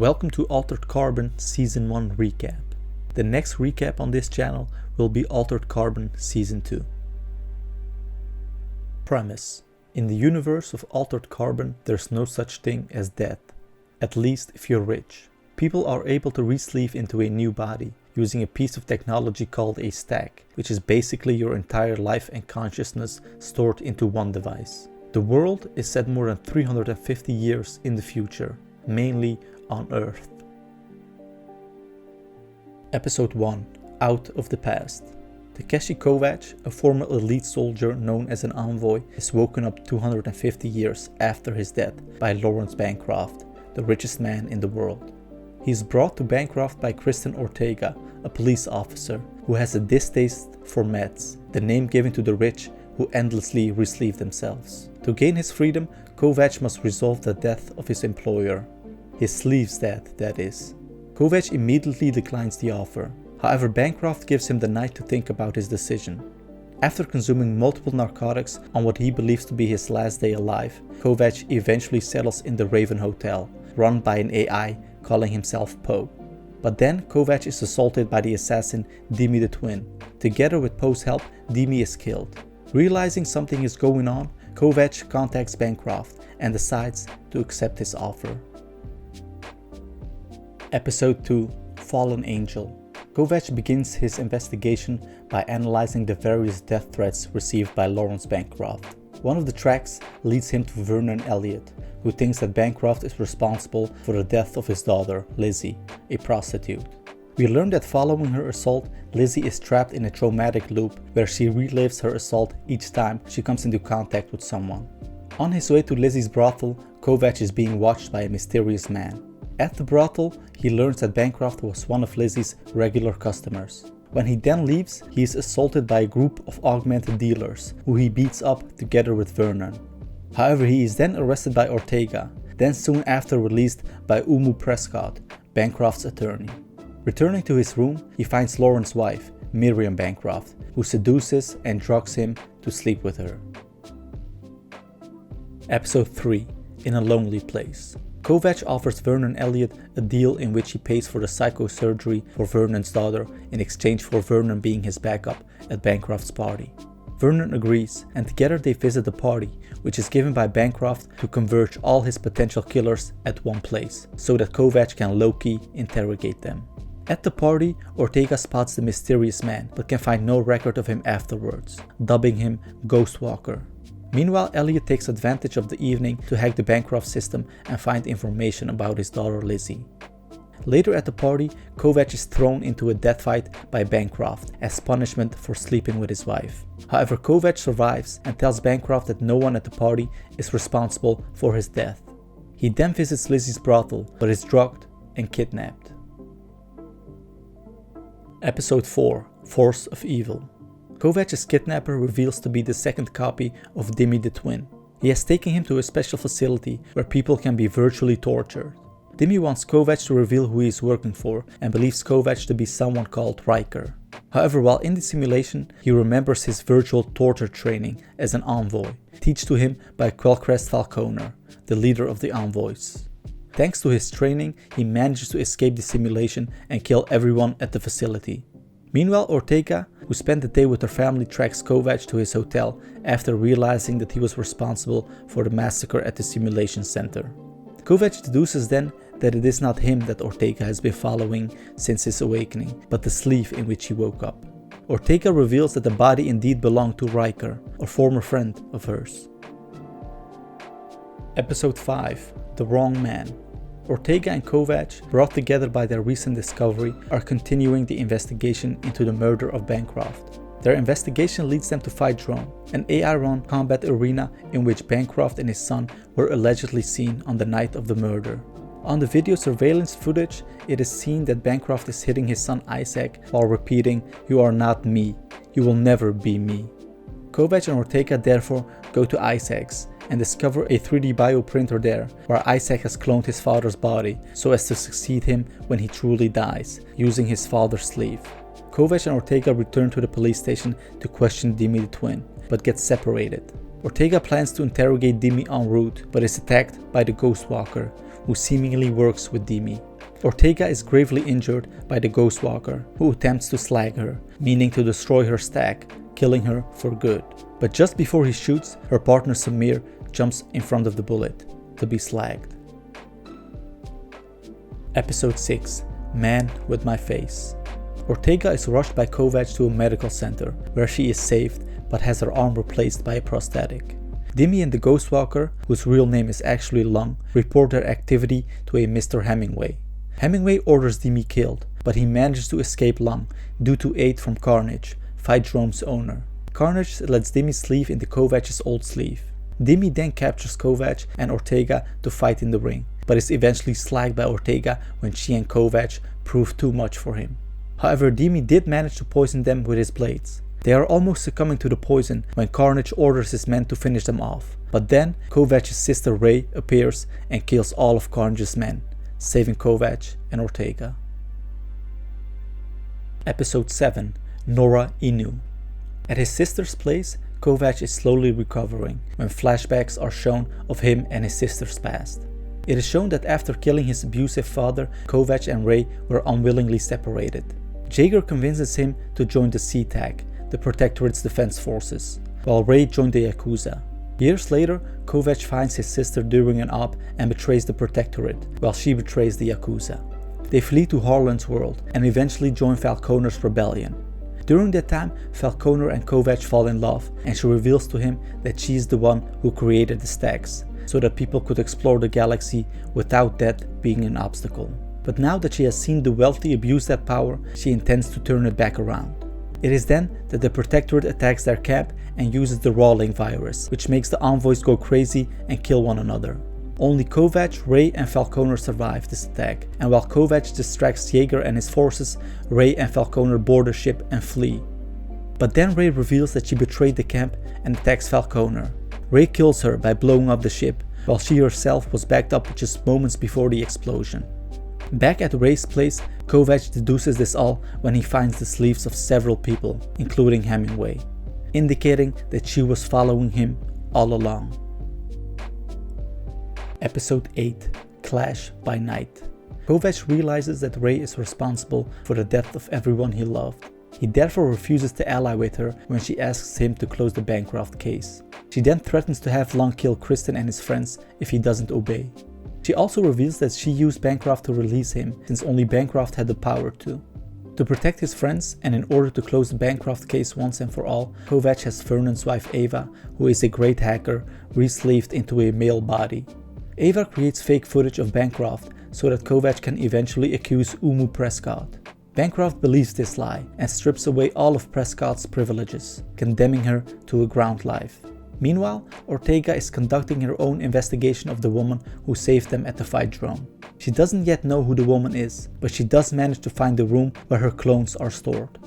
Welcome to Altered Carbon Season 1 recap. The next recap on this channel will be Altered Carbon Season 2. Premise: in the universe of Altered Carbon, there's no such thing as death. At least if you're rich. People are able to resleeve into a new body using a piece of technology called a stack, which is basically your entire life and consciousness stored into one device. The world is set more than 350 years in the future, mainly on Earth. Episode 1: Out of the Past. Takeshi Kovacs, a former elite soldier known as an envoy, is woken up 250 years after his death by Lawrence Bancroft, the richest man in the world. He is brought to Bancroft by Kristen Ortega, a police officer who has a distaste for meds, the name given to the rich who endlessly resleeve themselves. To gain his freedom, Kovacs must resolve the death of his employer. His sleeve's death, that is. Kovacs immediately declines the offer. However, Bancroft gives him the night to think about his decision. After consuming multiple narcotics on what he believes to be his last day alive, Kovacs eventually settles in the Raven Hotel, run by an AI calling himself Poe. But then Kovacs is assaulted by the assassin Dimi the Twin. Together with Poe's help, Dimi is killed. Realizing something is going on, Kovacs contacts Bancroft and decides to accept his offer. Episode 2: Fallen Angel. Kovacs begins his investigation by analyzing the various death threats received by Lawrence Bancroft. One of the tracks leads him to Vernon Elliott, who thinks that Bancroft is responsible for the death of his daughter, Lizzie, a prostitute. We learn that following her assault, Lizzie is trapped in a traumatic loop where she relives her assault each time she comes into contact with someone. On his way to Lizzie's brothel, Kovacs is being watched by a mysterious man. At the brothel, he learns that Bancroft was one of Lizzie's regular customers. When he then leaves, he is assaulted by a group of augmented dealers, who he beats up together with Vernon. However, he is then arrested by Ortega, then soon after released by Umu Prescott, Bancroft's attorney. Returning to his room, he finds Lauren's wife, Miriam Bancroft, who seduces and drugs him to sleep with her. Episode 3: In a Lonely Place. Kovacs offers Vernon Elliott a deal in which he pays for the psychosurgery for Vernon's daughter in exchange for Vernon being his backup at Bancroft's party. Vernon agrees, and together they visit the party, which is given by Bancroft to converge all his potential killers at one place, so that Kovacs can low-key interrogate them. At the party, Ortega spots the mysterious man, but can find no record of him afterwards, dubbing him Ghostwalker. Meanwhile, Elliot takes advantage of the evening to hack the Bancroft system and find information about his daughter Lizzie. Later at the party, Kovacs is thrown into a death fight by Bancroft as punishment for sleeping with his wife. However, Kovacs survives and tells Bancroft that no one at the party is responsible for his death. He then visits Lizzie's brothel, but is drugged and kidnapped. Episode 4: Force of Evil. Kovacs' kidnapper reveals to be the second copy of Dimi the Twin. He has taken him to a special facility where people can be virtually tortured. Dimi wants Kovacs to reveal who he is working for and believes Kovacs to be someone called Riker. However, while in the simulation, he remembers his virtual torture training as an envoy, taught to him by Quellcrest Falconer, the leader of the envoys. Thanks to his training, he manages to escape the simulation and kill everyone at the facility. Meanwhile, Ortega, who spent the day with her family, tracks Kovacs to his hotel after realizing that he was responsible for the massacre at the simulation center. Kovacs deduces then that it is not him that Ortega has been following since his awakening, but the sleeve in which he woke up. Ortega reveals that the body indeed belonged to Riker, a former friend of hers. Episode 5: The Wrong Man. Ortega and Kovacs, brought together by their recent discovery, are continuing the investigation into the murder of Bancroft. Their investigation leads them to fight Drone, an AI-run combat arena in which Bancroft and his son were allegedly seen on the night of the murder. On the video surveillance footage, it is seen that Bancroft is hitting his son Isaac while repeating, "You are not me. You will never be me." Kovacs and Ortega therefore go to Isaac's and discover a 3D bioprinter there, where Isaac has cloned his father's body so as to succeed him when he truly dies, using his father's sleeve. Kovacs and Ortega return to the police station to question Dimi the Twin, but get separated. Ortega plans to interrogate Dimi en route, but is attacked by the Ghostwalker, who seemingly works with Dimi. Ortega is gravely injured by the Ghostwalker, who attempts to slag her, meaning to destroy her stack, killing her for good. But just before he shoots, her partner Samir jumps in front of the bullet to be slagged. Episode 6. Man with My Face. Ortega is rushed by Kovacs to a medical center, where she is saved but has her arm replaced by a prosthetic. Dimmy and the Ghostwalker, whose real name is actually Lung, report their activity to a Mr. Hemingway. Hemingway orders Dimmy killed, but he manages to escape Lung due to aid from Carnage, Phaedrome's owner. Carnage lets Dimmy sleeve into Kovacs' old sleeve. Dimmy then captures Kovacs and Ortega to fight in the ring, but is eventually slagged by Ortega when she and Kovacs prove too much for him. However, Dimmy did manage to poison them with his blades. They are almost succumbing to the poison when Carnage orders his men to finish them off, but then Kovacs' sister Ray appears and kills all of Carnage's men, saving Kovacs and Ortega. Episode 7. Nora Inu. At his sister's place, Kovacs is slowly recovering when flashbacks are shown of him and his sister's past. It is shown that after killing his abusive father, Kovacs and Ray were unwillingly separated. Jaeger convinces him to join the CTAC, the Protectorate's defense forces, while Ray joined the Yakuza. Years later, Kovacs finds his sister during an op and betrays the Protectorate, while she betrays the Yakuza. They flee to Harlan's world and eventually join Falconer's rebellion. During that time, Falconer and Kovacs fall in love, and she reveals to him that she is the one who created the stacks, so that people could explore the galaxy without death being an obstacle. But now that she has seen the wealthy abuse that power, she intends to turn it back around. It is then that the Protectorate attacks their camp and uses the Rawling virus, which makes the envoys go crazy and kill one another. Only Kovacs, Ray and Falconer survive this attack, and while Kovacs distracts Jaeger and his forces, Ray and Falconer board the ship and flee. But then Ray reveals that she betrayed the camp and attacks Falconer. Ray kills her by blowing up the ship, while she herself was backed up just moments before the explosion. Back at Ray's place, Kovacs deduces this all when he finds the sleeves of several people, including Hemingway, indicating that she was following him all along. Episode 8. Clash by Night. Kovacs realizes that Ray is responsible for the death of everyone he loved. He therefore refuses to ally with her when she asks him to close the Bancroft case. She then threatens to have Lung kill Kristen and his friends if he doesn't obey. She also reveals that she used Bancroft to release him, since only Bancroft had the power to. To protect his friends, and in order to close the Bancroft case once and for all, Kovacs has Vernon's wife Ava, who is a great hacker, resleeved into a male body. Ava creates fake footage of Bancroft so that Kovacs can eventually accuse Umu Prescott. Bancroft believes this lie and strips away all of Prescott's privileges, condemning her to a ground life. Meanwhile, Ortega is conducting her own investigation of the woman who saved them at the Phaedrome. She doesn't yet know who the woman is, but she does manage to find the room where her clones are stored.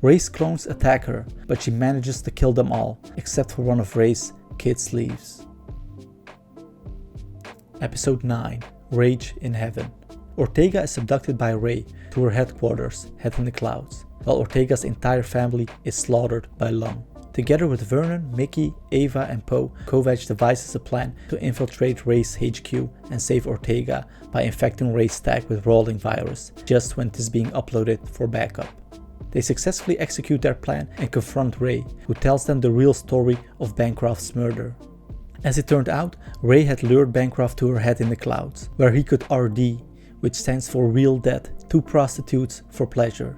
Ray's clones attack her, but she manages to kill them all, except for one of Ray's kid sleeves. Episode 9. Rage in Heaven. Ortega is abducted by Ray to her headquarters, Head in the Clouds, while Ortega's entire family is slaughtered by Lung. Together with Vernon, Mickey, Ava and Poe, Kovacs devises a plan to infiltrate Ray's HQ and save Ortega by infecting Ray's stack with Rawling virus, just when it is being uploaded for backup. They successfully execute their plan and confront Ray, who tells them the real story of Bancroft's murder. As it turned out, Ray had lured Bancroft to her Head in the Clouds, where he could RD, which stands for Real Death, 2 prostitutes for pleasure.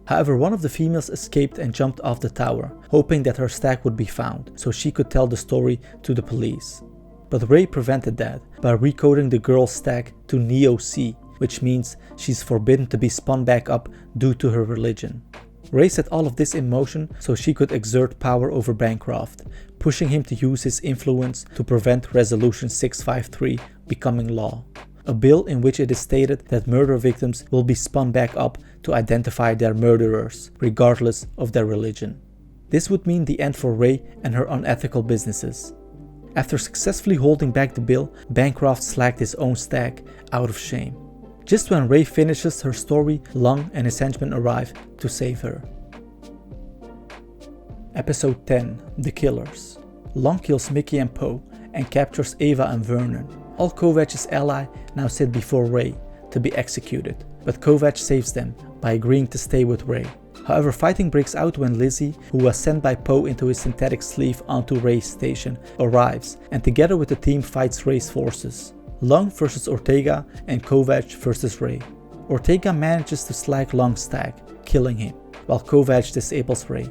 However, one of the females escaped and jumped off the tower, hoping that her stack would be found, so she could tell the story to the police. But Ray prevented that by recoding the girl's stack to Neo-C, which means she's forbidden to be spun back up due to her religion. Ray set all of this in motion so she could exert power over Bancroft, pushing him to use his influence to prevent Resolution 653 becoming law. A bill in which it is stated that murder victims will be spun back up to identify their murderers, regardless of their religion. This would mean the end for Ray and her unethical businesses. After successfully holding back the bill, Bancroft slacked his own stack out of shame. Just when Ray finishes her story, Lung and his henchmen arrive to save her. Episode 10. The Killers. Lung kills Mickey and Poe and captures Ava and Vernon. All Kovacs' ally now sit before Ray to be executed, but Kovacs saves them by agreeing to stay with Ray. However, fighting breaks out when Lizzie, who was sent by Poe into his synthetic sleeve onto Ray's station, arrives and together with the team fights Ray's forces. Long versus Ortega and Kovacs versus Ray. Ortega manages to slag Long's stag, killing him, while Kovacs disables Ray.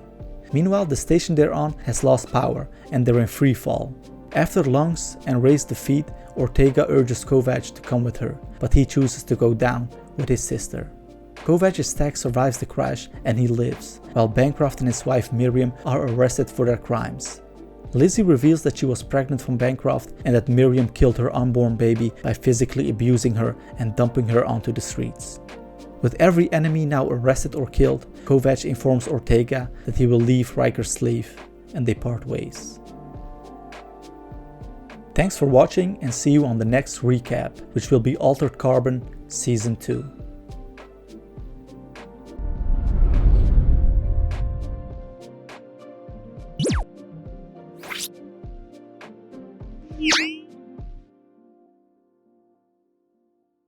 Meanwhile, the station they're on has lost power and they're in free fall. After Long's and Ray's defeat, Ortega urges Kovacs to come with her, but he chooses to go down with his sister. Kovacs' stag survives the crash and he lives, while Bancroft and his wife Miriam are arrested for their crimes. Lizzie reveals that she was pregnant from Bancroft and that Miriam killed her unborn baby by physically abusing her and dumping her onto the streets. With every enemy now arrested or killed, Kovacs informs Ortega that he will leave Riker's sleeve, and they part ways. Thanks for watching and see you on the next recap, which will be Altered Carbon Season 2.